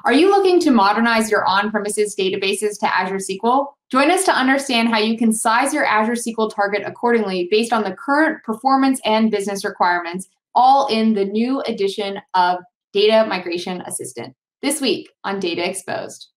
Are you looking to modernize your on-premises databases to Azure SQL? Join us to understand how you can size your Azure SQL target accordingly based on the current performance and business requirements, all in the new edition of Data Migration Assistant, this week on Data Exposed.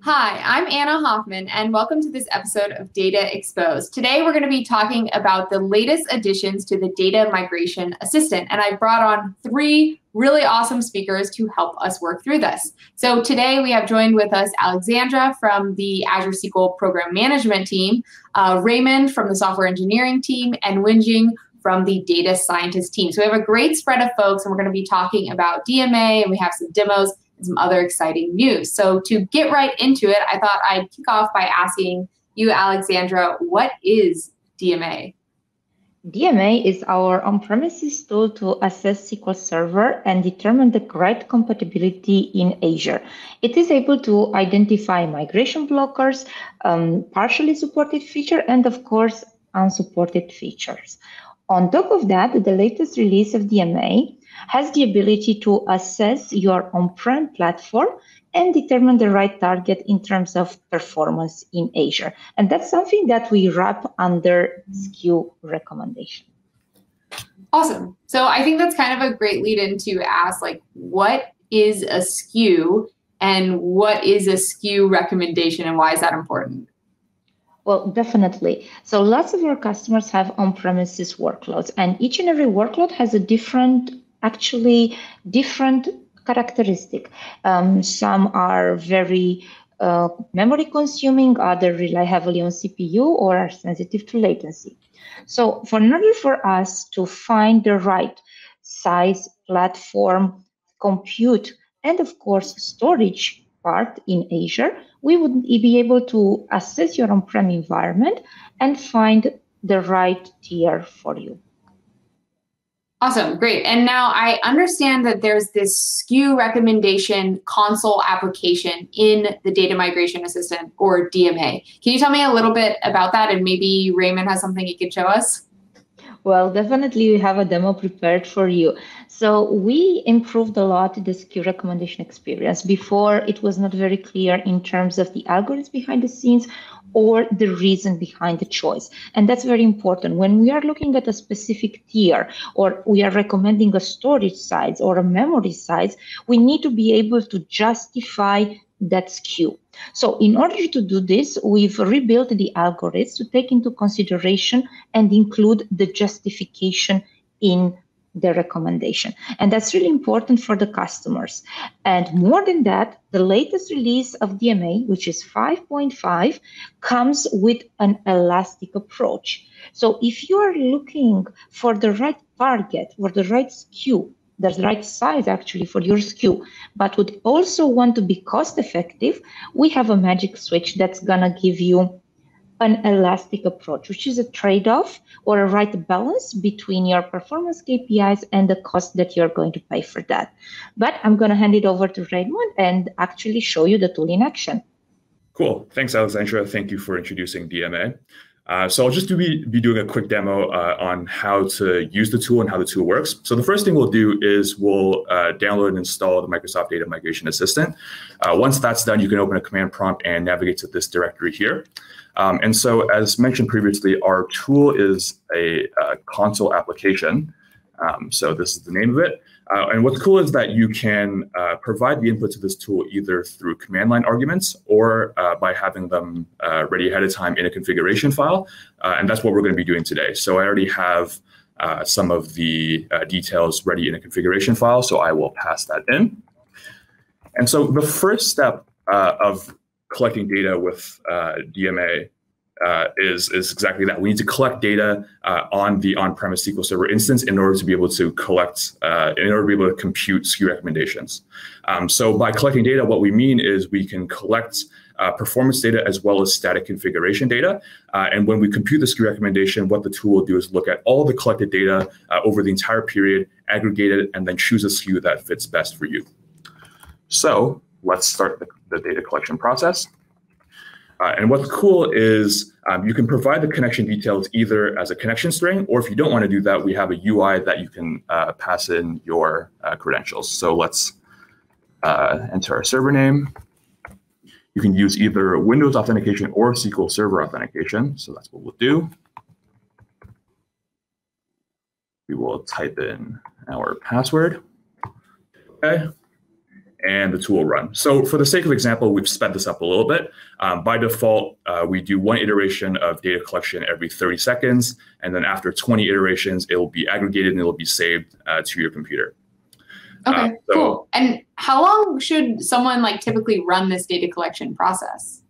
Hi, I'm Anna Hoffman, and welcome to this episode of Data Exposed. Today, we're going to be talking about the latest additions to the Data Migration Assistant, and I brought on three really awesome speakers to help us work through this. So today, we have joined with us Alexandra from the Azure SQL Program Management team, Raymond from the Software Engineering team, and Wenjing from the Data Scientist team. So we have a great spread of folks, and we're going to be talking about DMA, and we have some demos and some other exciting news. So to get right into it, I thought I'd kick off by asking you, Alexandra, what is DMA? DMA is our on-premises tool to assess SQL Server and determine the correct compatibility in Azure. It is able to identify migration blockers, partially supported features, and of course, unsupported features. On top of that, the latest release of DMA has the ability to assess your on-prem platform and determine the right target in terms of performance in Azure. And that's something that we wrap under SKU recommendation. Awesome. So I think that's kind of a great lead in to ask, what is a SKU and what is a SKU recommendation and why is that important? Well, definitely. So lots of our customers have on-premises workloads, and each and every workload has a different characteristic. Some are very memory consuming, others rely heavily on CPU or are sensitive to latency. So in order for us to find the right size, platform, compute, and of course storage part in Azure, we would be able to assess your on-prem environment and find the right tier for you. Awesome, great. And now I understand that there's this SKU recommendation console application in the Data Migration Assistant, or DMA. Can you tell me a little bit about that? And maybe Raymond has something he could show us? Well, definitely we have a demo prepared for you. So we improved a lot the SKU recommendation experience. Before, it was not very clear in terms of the algorithms behind the scenes or the reason behind the choice. And that's very important. When we are looking at a specific tier or we are recommending a storage size or a memory size, we need to be able to justify that SKU. So in order to do this, we've rebuilt the algorithms to take into consideration and include the justification in the recommendation. And that's really important for the customers. And more than that, the latest release of DMA, which is 5.5, comes with an elastic approach. So if you are looking for the right target or the right SKU, the right size actually for your SKU, but would also want to be cost effective, we have a magic switch that's gonna give you an elastic approach, which is a trade-off or a right balance between your performance KPIs and the cost that you're going to pay for that. But I'm gonna hand it over to Raymond and actually show you the tool in action. Cool, thanks Alexandra. Thank you for introducing DMA. So I'll just be doing a quick demo on how to use the tool and how the tool works. So the first thing we'll do is we'll download and install the Microsoft Data Migration Assistant. Once that's done, you can open a command prompt and navigate to this directory here. And so as mentioned previously, our tool is a console application. So this is the name of it. And what's cool is that you can provide the input to this tool either through command line arguments or by having them ready ahead of time in a configuration file. And that's what we're going to be doing today. So I already have some of the details ready in a configuration file, so I will pass that in. And so the first step of collecting data with DMA is exactly that. We need to collect data on the on-premise SQL Server instance in order to be able to compute SKU recommendations. So by collecting data, what we mean is we can collect performance data as well as static configuration data. And when we compute the SKU recommendation, what the tool will do is look at all the collected data over the entire period, aggregate it, and then choose a SKU that fits best for you. So let's start the data collection process. And what's cool is you can provide the connection details either as a connection string, or if you don't want to do that, we have a UI that you can pass in your credentials. So let's enter our server name. You can use either Windows authentication or SQL Server authentication. So that's what we'll do. We will type in our password. Okay. And the tool will run. So for the sake of example, we've sped this up a little bit. By default, we do one iteration of data collection every 30 seconds. And then after 20 iterations, it will be aggregated and it will be saved to your computer. Okay, cool. And how long should someone like typically run this data collection process?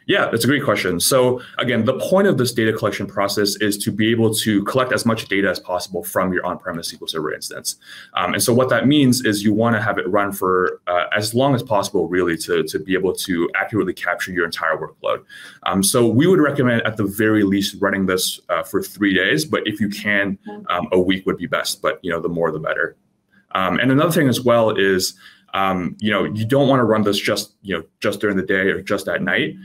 Yeah, that's a great question. So again, the point of this data collection process is to be able to collect as much data as possible from your on-premise SQL Server instance. And so what that means is you want to have it run for as long as possible, really, to be able to accurately capture your entire workload. So we would recommend at the very least running this for 3 days, but if you can, a week would be best, but the more the better. And another thing as well is, you don't want to run this just during the day or just at night.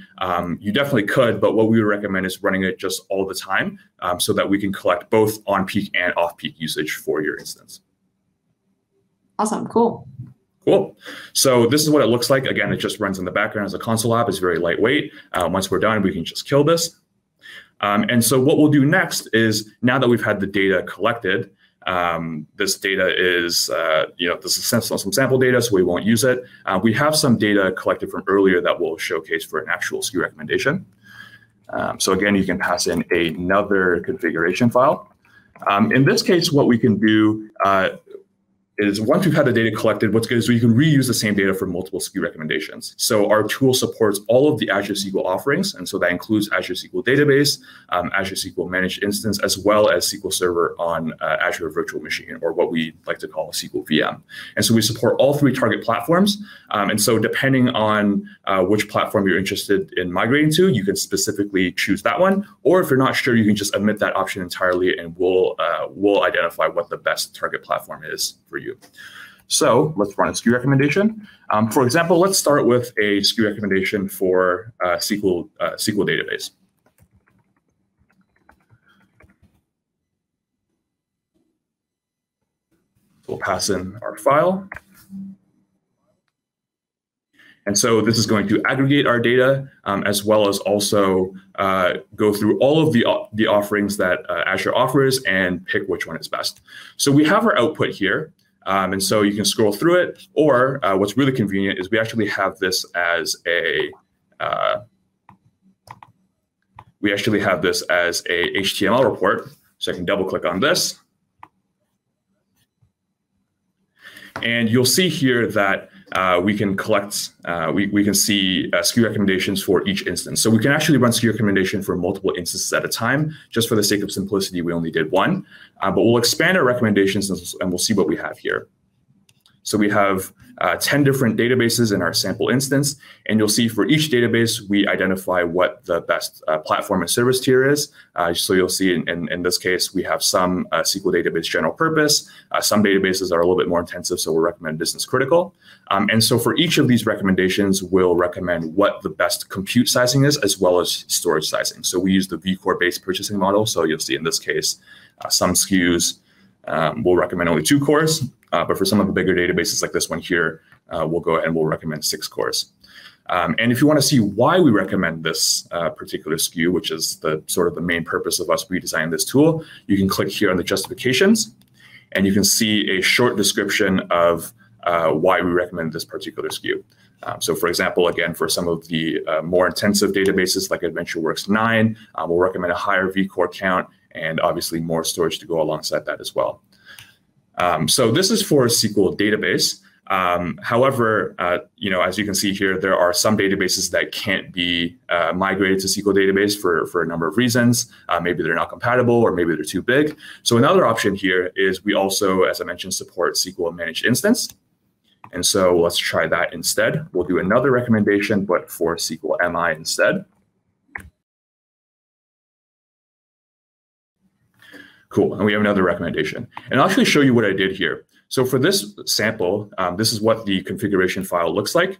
You definitely could, but what we would recommend is running it just all the time so that we can collect both on-peak and off-peak usage for your instance. Awesome, cool. Cool. So this is what it looks like. Again, it just runs in the background as a console app. It's very lightweight. Once we're done, we can just kill this. And so what we'll do next is, now that we've had the data collected, this data is, this is some sample data, so we won't use it. We have some data collected from earlier that we'll showcase for an actual SKU recommendation. So again, you can pass in another configuration file. In this case, what we can do is, once we've had the data collected, what's good is we can reuse the same data for multiple SKU recommendations. So our tool supports all of the Azure SQL offerings, and so that includes Azure SQL Database, Azure SQL Managed Instance, as well as SQL Server on Azure Virtual Machine, or what we like to call a SQL VM. And so we support all 3 target platforms. And so depending on which platform you're interested in migrating to, you can specifically choose that one. Or if you're not sure, you can just omit that option entirely, and we'll identify what the best target platform is for you. So let's run a SKU recommendation. For example, let's start with a SKU recommendation for SQL database. We'll pass in our file. And so this is going to aggregate our data, as well as also go through all of the offerings that Azure offers and pick which one is best. So we have our output here. And so you can scroll through it, or what's really convenient is we actually have this as a HTML report. So I can double click on this. And you'll see here that we can collect, we can see SKU recommendations for each instance. So we can actually run SKU recommendation for multiple instances at a time. Just for the sake of simplicity, we only did one. But we'll expand our recommendations and we'll see what we have here. So we have 10 different databases in our sample instance. And you'll see for each database, we identify what the best platform and service tier is. So you'll see in this case, we have some SQL database general purpose. Some databases are a little bit more intensive, so we'll recommend business critical. And so for each of these recommendations, we'll recommend what the best compute sizing is, as well as storage sizing. So we use the vCore-based purchasing model. So you'll see in this case, some SKUs we'll recommend only 2 cores. But for some of the bigger databases like this one here, we'll go ahead and we'll recommend 6 cores. And if you want to see why we recommend this particular SKU, which is the sort of the main purpose of us redesigning this tool, you can click here on the justifications, and you can see a short description of why we recommend this particular SKU. So for example, again, for some of the more intensive databases like AdventureWorks 9, we'll recommend a higher vCore count and obviously more storage to go alongside that as well. So this is for a SQL database. However, as you can see here, there are some databases that can't be migrated to SQL database for a number of reasons. Maybe they're not compatible, or maybe they're too big. So another option here is we also, as I mentioned, support SQL Managed Instance. And so let's try that instead. We'll do another recommendation, but for SQL MI instead. Cool, and we have another recommendation. And I'll actually show you what I did here. So for this sample, this is what the configuration file looks like.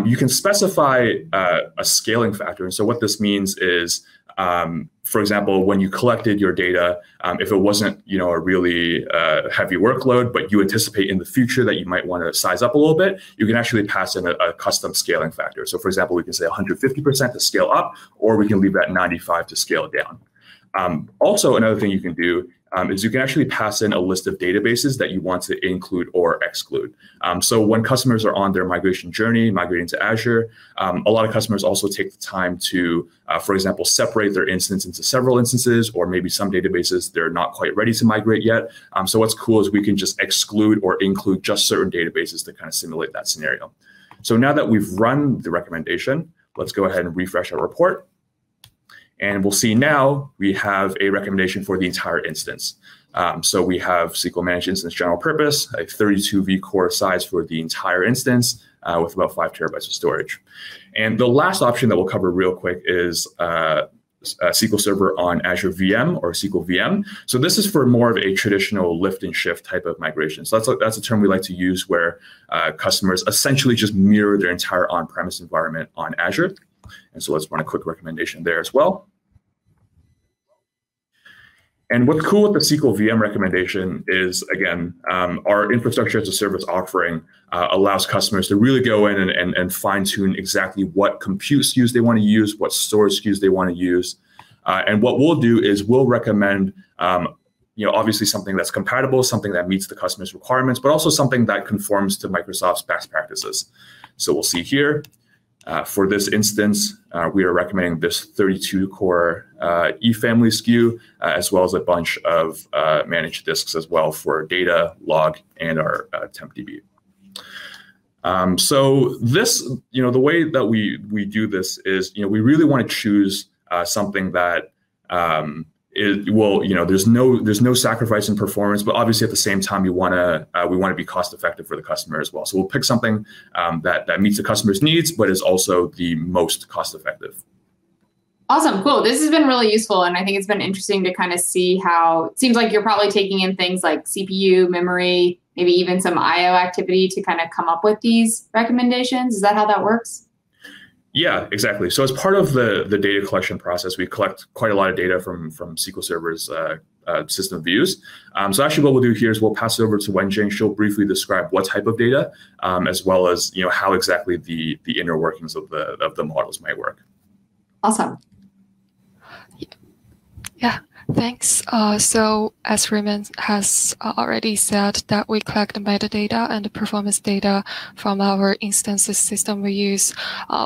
You can specify a scaling factor. And so what this means is, for example, when you collected your data, if it wasn't, a really heavy workload, but you anticipate in the future that you might want to size up a little bit, you can actually pass in a custom scaling factor. So for example, we can say 150% to scale up, or we can leave that 95 to scale down. Also, another thing you can do is you can actually pass in a list of databases that you want to include or exclude. So when customers are on their migration journey, migrating to Azure, a lot of customers also take the time to, for example, separate their instance into several instances, or maybe some databases they're not quite ready to migrate yet. So what's cool is we can just exclude or include just certain databases to kind of simulate that scenario. So now that we've run the recommendation, let's go ahead and refresh our report. And we'll see now we have a recommendation for the entire instance. So we have SQL Managed Instance General Purpose, a 32 vCore size for the entire instance with about 5 terabytes of storage. And the last option that we'll cover real quick is SQL Server on Azure VM or SQL VM. So this is for more of a traditional lift and shift type of migration. So that's a term we like to use where customers essentially just mirror their entire on-premise environment on Azure. And so let's run a quick recommendation there as well. And what's cool with the SQL VM recommendation is, again, our infrastructure as a service offering allows customers to really go in and fine tune exactly what compute SKUs they want to use, what storage SKUs they want to use. And what we'll do is we'll recommend obviously something that's compatible, something that meets the customer's requirements, but also something that conforms to Microsoft's best practices. So we'll see here. For this instance, we are recommending this 32-core E-family SKU, as well as a bunch of managed disks as well for data, log, and our tempdb. So this, the way that we do this is, we really want to choose something that there's no sacrifice in performance, but obviously at the same time we want to be cost effective for the customer as well. So we'll pick something that meets the customer's needs, but is also the most cost effective. Awesome, cool. This has been really useful, and I think it's been interesting to kind of see how it seems like you're probably taking in things like CPU, memory, maybe even some I/O activity to kind of come up with these recommendations. Is that how that works? Yeah, exactly. So as part of the data collection process, we collect quite a lot of data from SQL Server's system views. So actually what we'll do here is we'll pass it over to Wenjing. She'll briefly describe what type of data, as well as how exactly the inner workings of the models might work. Awesome. Yeah. Thanks. So as Raymond has already said, that we collect the metadata and the performance data from our instances system we use,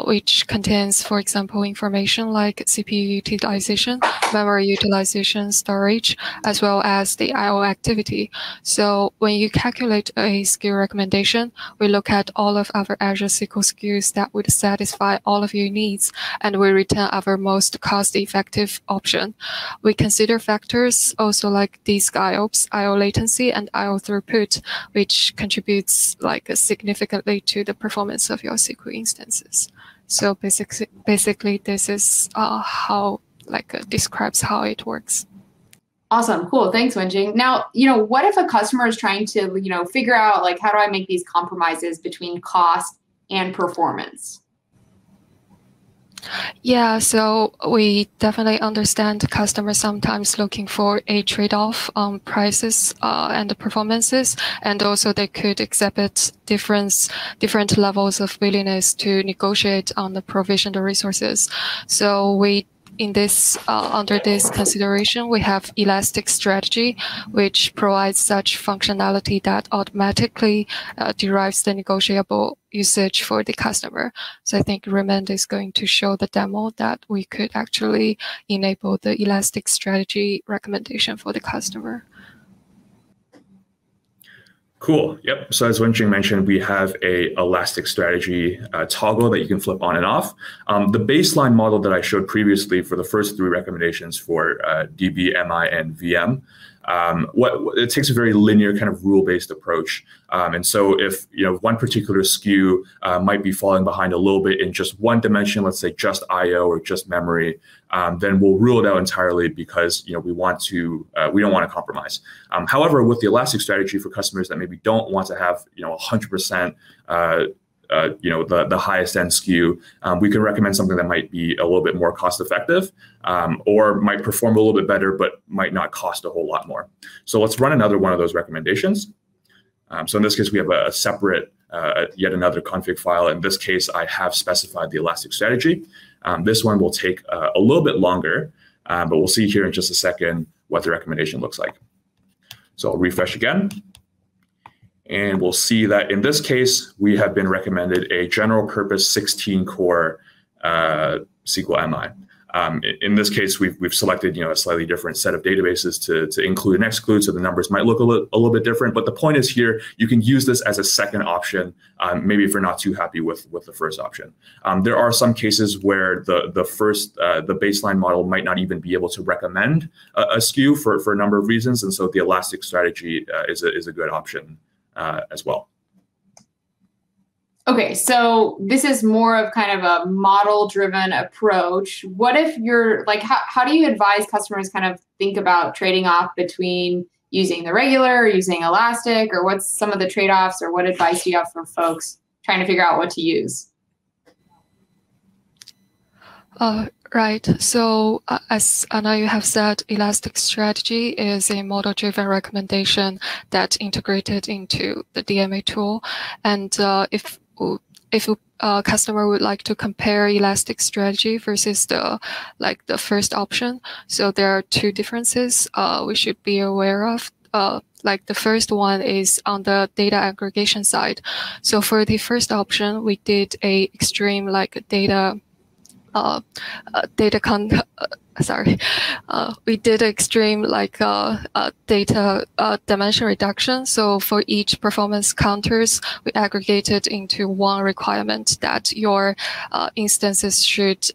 which contains, for example, information like CPU utilization, memory utilization, storage, as well as the I/O activity. So when you calculate a SKU recommendation, we look at all of our Azure SQL SKUs that would satisfy all of your needs, and we return our most cost-effective option. We consider factors also like disk IOPS, I/O latency, and I/O throughput, which contributes significantly to the performance of your SQL instances. So basically this is how describes how it works. Awesome, cool. Thanks, Wenjing. Now, what if a customer is trying to, figure out how do I make these compromises between cost and performance? Yeah, so we definitely understand customers sometimes looking for a trade-off on prices and the performances, and also they could exhibit different levels of willingness to negotiate on the provisioned resources. So we under this consideration, we have elastic strategy, which provides such functionality that automatically derives the negotiable usage for the customer. So I think Raymond is going to show the demo that we could actually enable the elastic strategy recommendation for the customer. Cool. Yep. So as Wenjing mentioned, we have a elastic strategy toggle that you can flip on and off. The baseline model that I showed previously for the first 3 recommendations for DB, MI, and VM, it takes a very linear kind of rule-based approach. And so if one particular SKU might be falling behind a little bit in just one dimension, let's say just I/O or just memory, then we'll rule it out entirely because we don't want to compromise. However, with the elastic strategy for customers that maybe don't want to have 100% the highest end SKU, we can recommend something that might be a little bit more cost effective, or might perform a little bit better, but might not cost a whole lot more. So let's run another one of those recommendations. So in this case, we have a separate, yet another config file. In this case, I have specified the elastic strategy. This one will take a little bit longer, but we'll see here in just a second what the recommendation looks like. So I'll refresh again. And we'll see that in this case, we have been recommended a general purpose 16-core SQL MI. In this case, we've selected a slightly different set of databases to include and exclude, so the numbers might look a little bit different. But the point is here, you can use this as a second option, maybe if you're not too happy with the first option. There are some cases where the baseline model might not even be able to recommend a SKU for a number of reasons, and so the elastic strategy is a good option as well. Okay, so this is more of kind of a model-driven approach. What if you're like, how do you advise customers kind of think about trading off between using the regular or using elastic, or what's some of the trade-offs, or what advice do you have for folks trying to figure out what to use? Right. So as Anna, you have said, elastic strategy is a model-driven recommendation that's integrated into the DMA tool. And if a customer would like to compare elastic strategy versus the first option, so there are two differences we should be aware of. Like the first one is on the data aggregation side. So for the first option, we did a extreme we did extreme data dimension reduction. So for each performance counters, we aggregated into one requirement that your instances should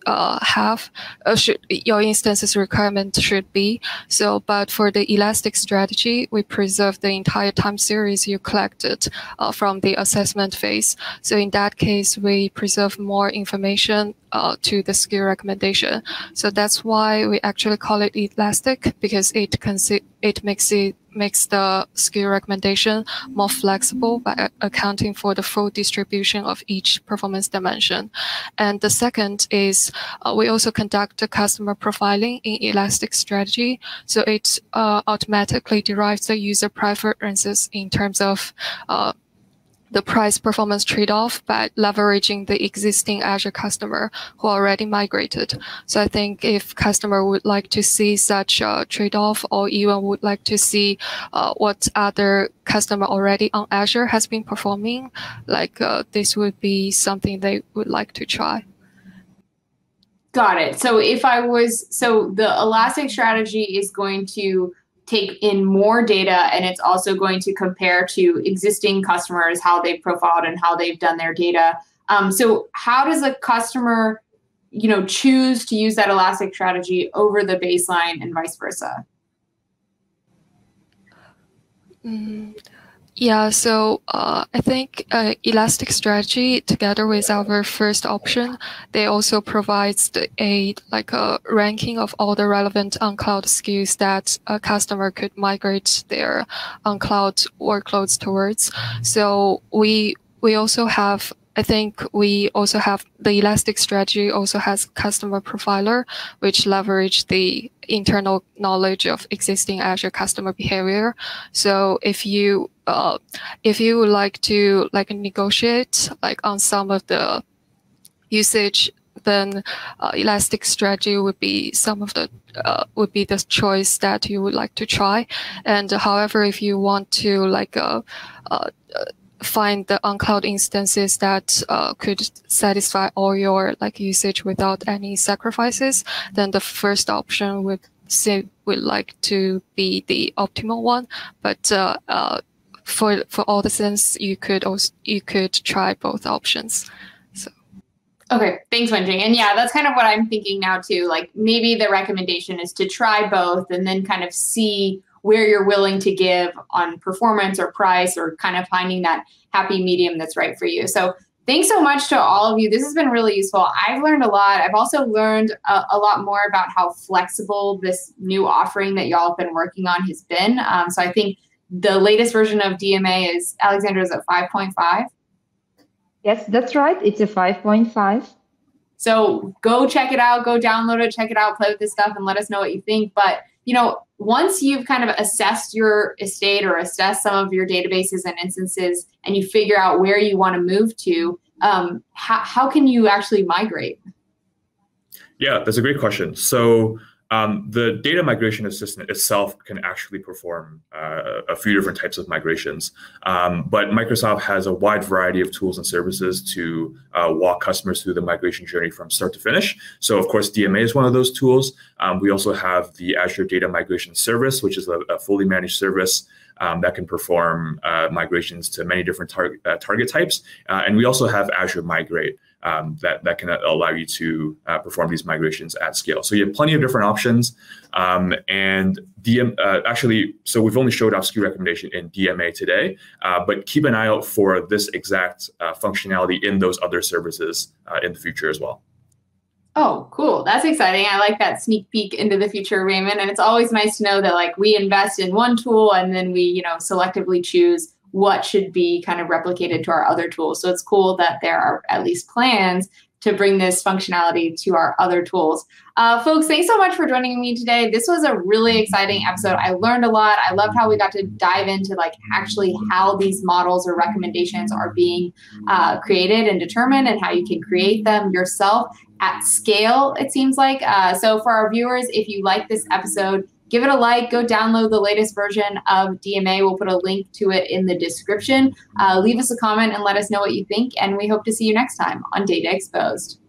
your instances requirement should be. So, but for the elastic strategy, we preserve the entire time series you collected from the assessment phase. So in that case, we preserve more information to the SKU recommendation. So that's why we actually call it elastic, because it makes the SKU recommendation more flexible by accounting for the full distribution of each performance dimension. And the second is we also conduct the customer profiling in elastic strategy. So it automatically derives the user preferences in terms of the price performance trade-off by leveraging the existing Azure customer who already migrated. So I think if customer would like to see such a trade-off, or even would like to see what other customer already on Azure has been performing, this would be something they would like to try. Got it. So so the elastic strategy is going to take in more data, and it's also going to compare to existing customers, how they've profiled and how they've done their data. So how does a customer, choose to use that elastic strategy over the baseline and vice versa? Yeah, so I think elastic strategy, together with our first option, they also provides a ranking of all the relevant on-cloud SKUs that a customer could migrate their on-cloud workloads towards. So we also have, I think we also have the elastic strategy also has customer profiler, which leverage the internal knowledge of existing Azure customer behavior. So if you would like to negotiate on some of the usage, then elastic strategy would be the choice that you would like to try. And however, if you want to find the on-cloud instances that could satisfy all your usage without any sacrifices, then the first option would like to be the optimal one. But for all the sense, you could try both options. So. Okay, thanks, Wenjing. And yeah, that's kind of what I'm thinking now too. Maybe the recommendation is to try both and then kind of see where you're willing to give on performance or price, or kind of finding that happy medium that's right for you. So thanks so much to all of you. This has been really useful. I've learned a lot. I've also learned a lot more about how flexible this new offering that y'all have been working on has been. So I think the latest version of DMA is, Alexandra, is at 5.5? Yes, that's right. It's a 5.5. So go check it out, go download it, check it out, play with this stuff, and let us know what you think. But, you know, once you've kind of assessed your estate or assessed some of your databases and instances, and you figure out where you want to move to, how can you actually migrate? Yeah, that's a great question. So the data migration assistant itself can actually perform a few different types of migrations, but Microsoft has a wide variety of tools and services to walk customers through the migration journey from start to finish. So of course, DMA is one of those tools. We also have the Azure Data Migration Service, which is a fully managed service that can perform migrations to many different target types. And we also have Azure Migrate, that can allow you to perform these migrations at scale. So you have plenty of different options. And actually, so we've only showed off SKU recommendation in DMA today, but keep an eye out for this exact functionality in those other services in the future as well. Oh, cool. That's exciting. I like that sneak peek into the future, Raymond. And it's always nice to know that, like, we invest in one tool and then we, you know, selectively choose what should be kind of replicated to our other tools. So it's cool that there are at least plans to bring this functionality to our other tools. Folks, thanks so much for joining me today. This was a really exciting episode. I learned a lot. I loved how we got to dive into, like, actually how these models or recommendations are being created and determined, and how you can create them yourself at scale, it seems like. So for our viewers, if you like this episode, give it a like, go download the latest version of DMA. We'll put a link to it in the description. Leave us a comment and let us know what you think, and we hope to see you next time on Data Exposed.